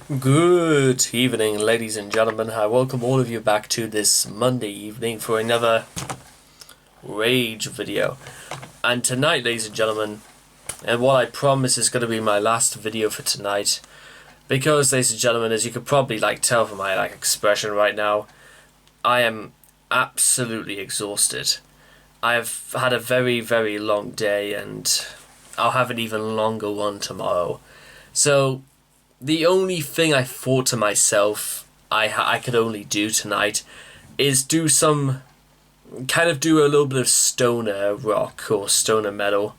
Good evening, ladies and gentlemen. I welcome all of you back to this Monday evening for another Rage video. And tonight, ladies and gentlemen, and what I promise is going to be my last video for tonight, because, ladies and gentlemen, as you could probably tell from my expression right now, I am absolutely exhausted. I have had a very, very long day, and I'll have an even longer one tomorrow. So the only thing I thought to myself I could only do tonight is do a little bit of stoner rock or stoner metal.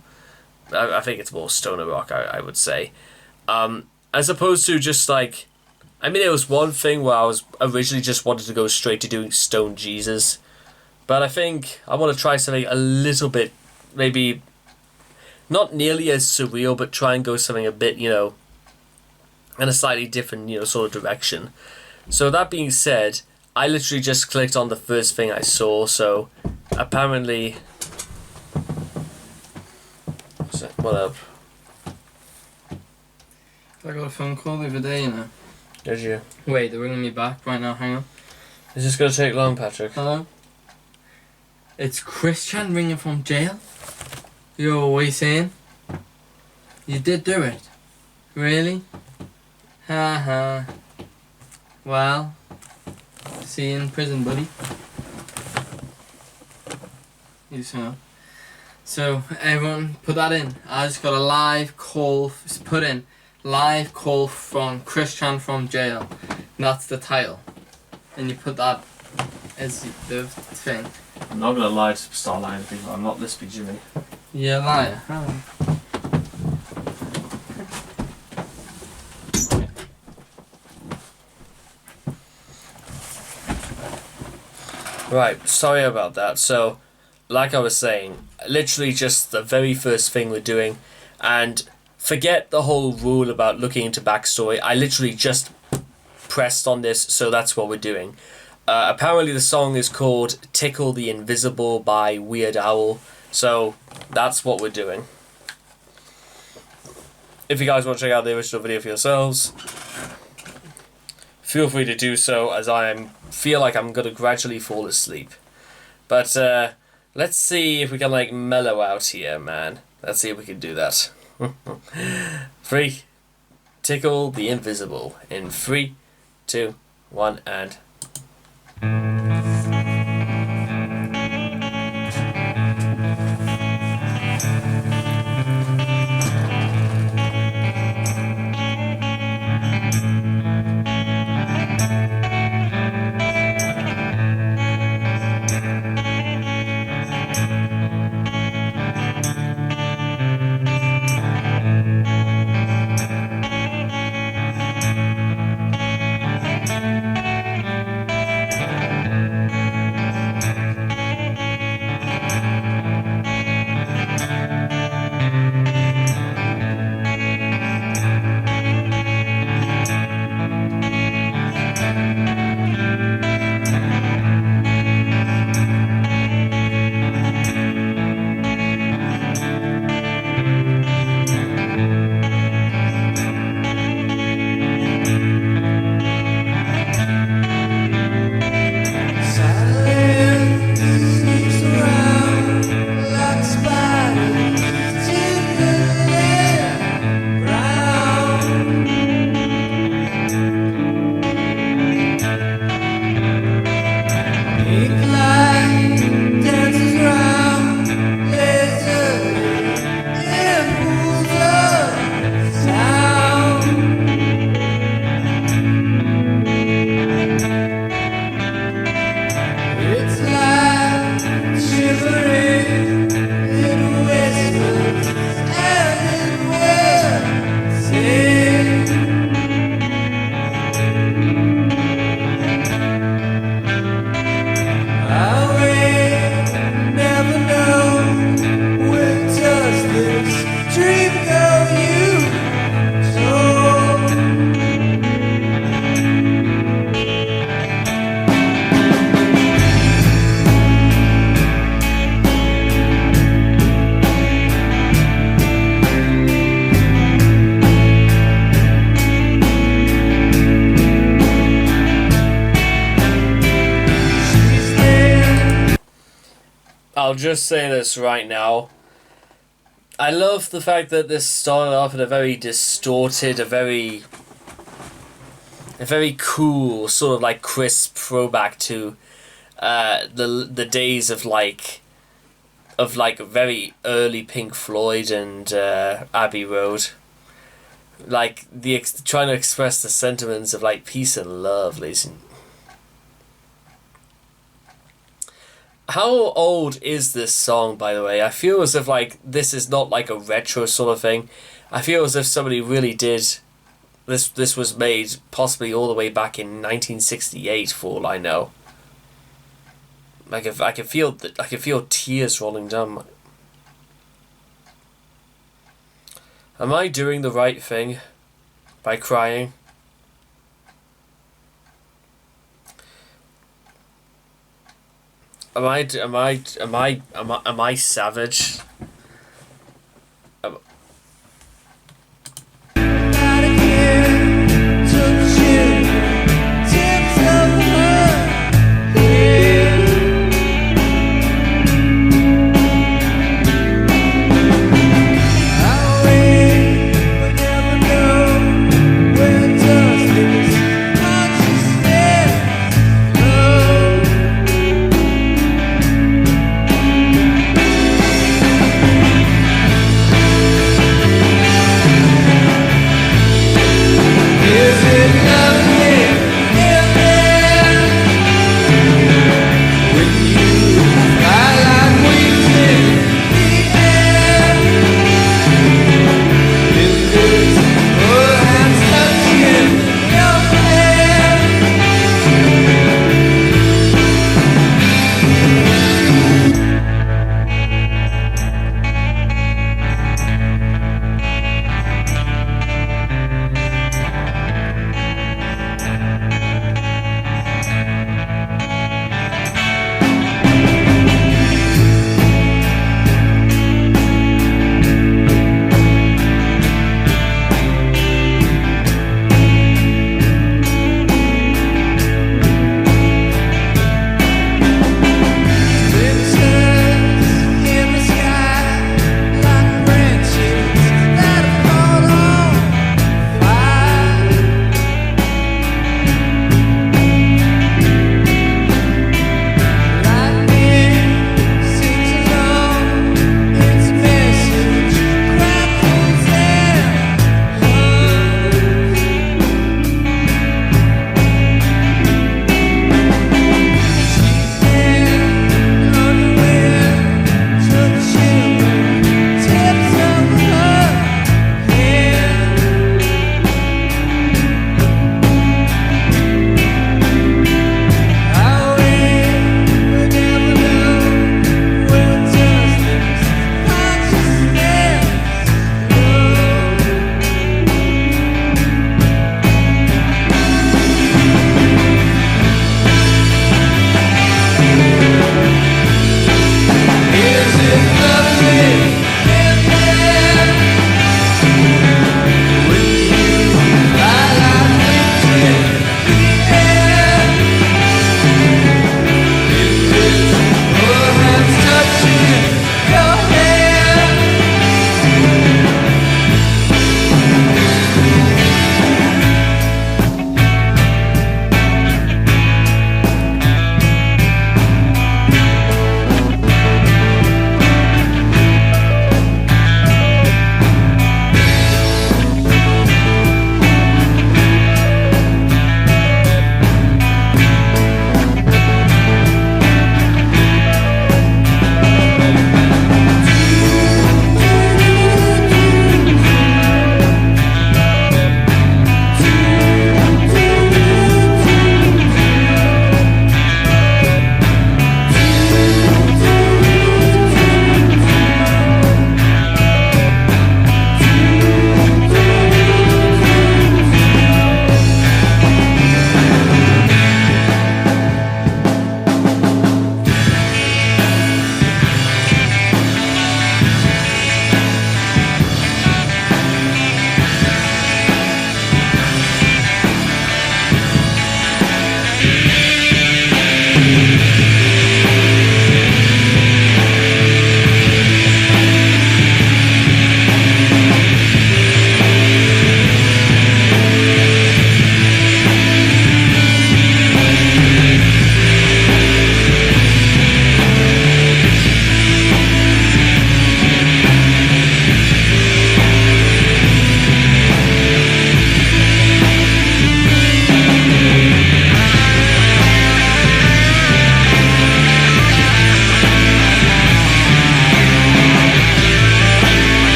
I think it's more stoner rock, I would say. As opposed to just it was one thing where I was originally just wanted to go straight to doing Stone Jesus. But I think I want to try something a little bit, maybe not nearly as surreal, but try and go something a bit, in a slightly different, sort of direction. So that being said, I literally just clicked on the first thing I saw, so apparently... What up? I got a phone call the other day, Did you? Wait, they're ringing me back right now, hang on. Is this going to take long, Patrick? Hello? It's Christian ringing from jail? Yo, what are you saying? You did do it? Really? Haha. Well, see you in prison, buddy. You know. So, everyone, put that in. I just got a live call, put in, live call from Christian from jail. And that's the title. And you put that as the thing. I'm not going to lie to start lying to people. I'm not this big Jimmy. You're a liar. Right, sorry about that. So, like I was saying, literally just the very first thing we're doing, and forget the whole rule about looking into backstory. I literally just pressed on this, so that's what we're doing. Apparently the song is called Tickle the Invisible by Weired Owl, so that's what we're doing. If you guys want to check out the original video for yourselves, feel free to do so, as I feel like I'm going to gradually fall asleep. But let's see if we can mellow out here, man. Let's see if we can do that. 3, Tickle the Invisible. In 3, 2, 1, and... I'll just say this right now. I love the fact that this started off in a very distorted, a very cool, sort of like crisp throwback to the days of like very early Pink Floyd and Abbey Road. Like trying to express the sentiments of like peace and love, listen. How old is this song, by the way? I feel as if like this is not like a retro sort of thing. I feel as if somebody really did this was made possibly all the way back in 1968 for all I know. Like if I can feel tears rolling down. Am I doing the right thing by crying? Am I savage?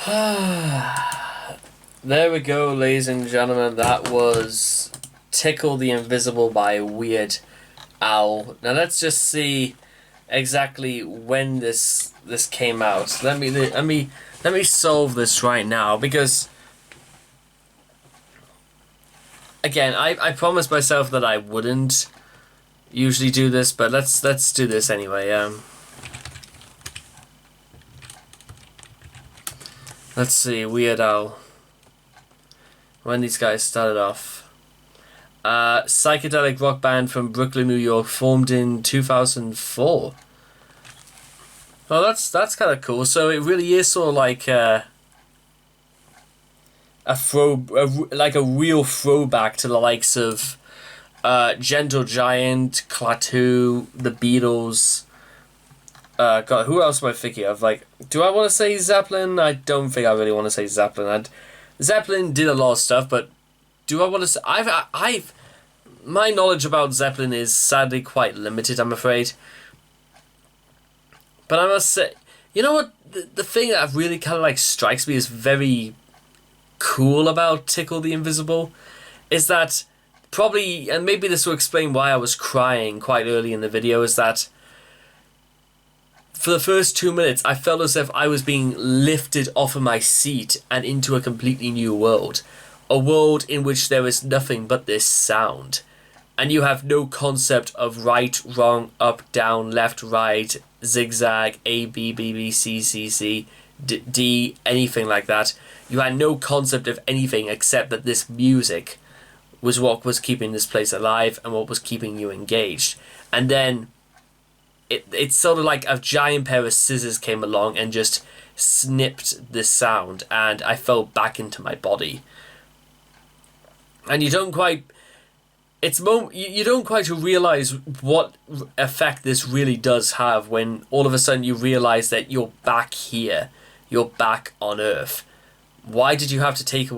There we go, ladies and gentlemen. That was Tickle the Invisible by Weired Owl. Now let's just see exactly when this came out. Let me solve this right now, because again, I promised myself that I wouldn't usually do this, but let's do this anyway. Let's see, Weired Owl. When these guys started off. Psychedelic rock band from Brooklyn, New York, formed in 2004. Oh, that's kind of cool. So it really is sort of like a real throwback to the likes of Gentle Giant, Klaatu, The Beatles. God, who else am I thinking of? Like, do I want to say Zeppelin? I don't think I really want to say Zeppelin. Zeppelin did a lot of stuff, but do I want to say... my knowledge about Zeppelin is sadly quite limited, I'm afraid. But I must say, you know what? The thing that really kind of like strikes me as very cool about Tickle the Invisible is that probably, and maybe this will explain why I was crying quite early in the video, is that for the first 2 minutes, I felt as if I was being lifted off of my seat and into a completely new world. A world in which there is nothing but this sound. And you have no concept of right, wrong, up, down, left, right, zigzag, A, B, B, B, C, C, C, D, anything like that. You had no concept of anything except that this music was what was keeping this place alive and what was keeping you engaged. And then it's sort of like a giant pair of scissors came along and just snipped this sound, and I fell back into my body. And you don't quite realize what effect this really does have when all of a sudden you realize that you're back here, you're back on Earth. Why did you have to take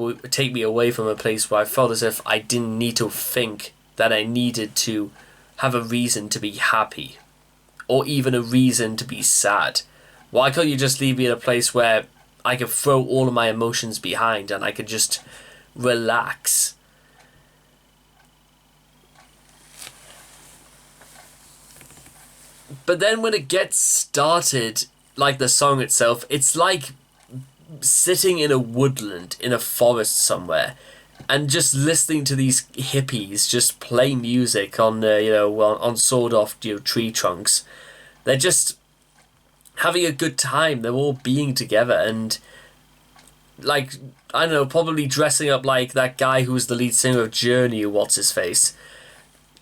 me away from a place where I felt as if I didn't need to think that I needed to have a reason to be happy? Or even a reason to be sad? Why can't you just leave me in a place where I could throw all of my emotions behind and I could just relax? But then when it gets started, like the song itself, it's like sitting in a woodland, in a forest somewhere, and just listening to these hippies just play music on on sawed-off tree trunks. They're just having a good time. They're all being together and, like, I don't know, probably dressing up like that guy who was the lead singer of Journey, what's his face,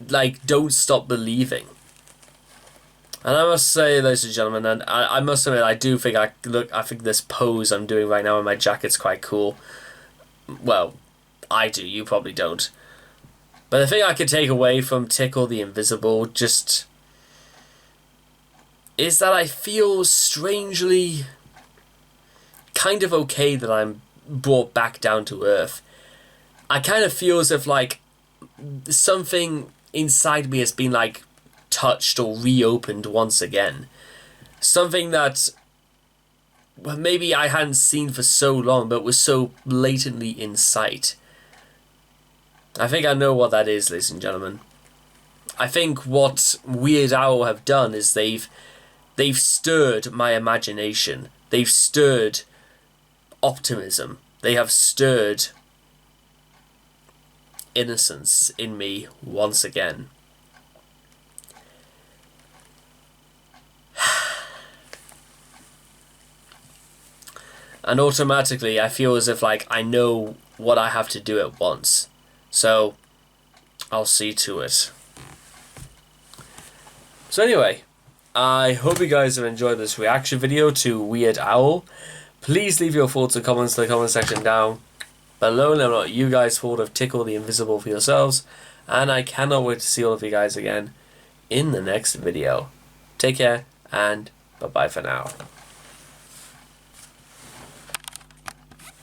like, Don't Stop Believing. And I must say, ladies and gentlemen, and I must admit, I do think I think this pose I'm doing right now in my jacket's quite cool. Well, I do, you probably don't. But the thing I could take away from Tickle the Invisible just is that I feel strangely kind of okay that I'm brought back down to earth. I kind of feel as if like something inside me has been like touched or reopened once again. Something that maybe I hadn't seen for so long but was so blatantly in sight. I think I know what that is, ladies and gentlemen. I think what Weired Owl have done is they've stirred my imagination. They've stirred optimism. They have stirred innocence in me once again. And automatically I feel as if like I know what I have to do at once. So I'll see to it. So anyway, I hope you guys have enjoyed this reaction video to Weired Owl. Please leave your thoughts and comments in the comment section down below. Let me know what you guys thought of Tickle the Invisible for yourselves. And I cannot wait to see all of you guys again in the next video. Take care and bye bye for now.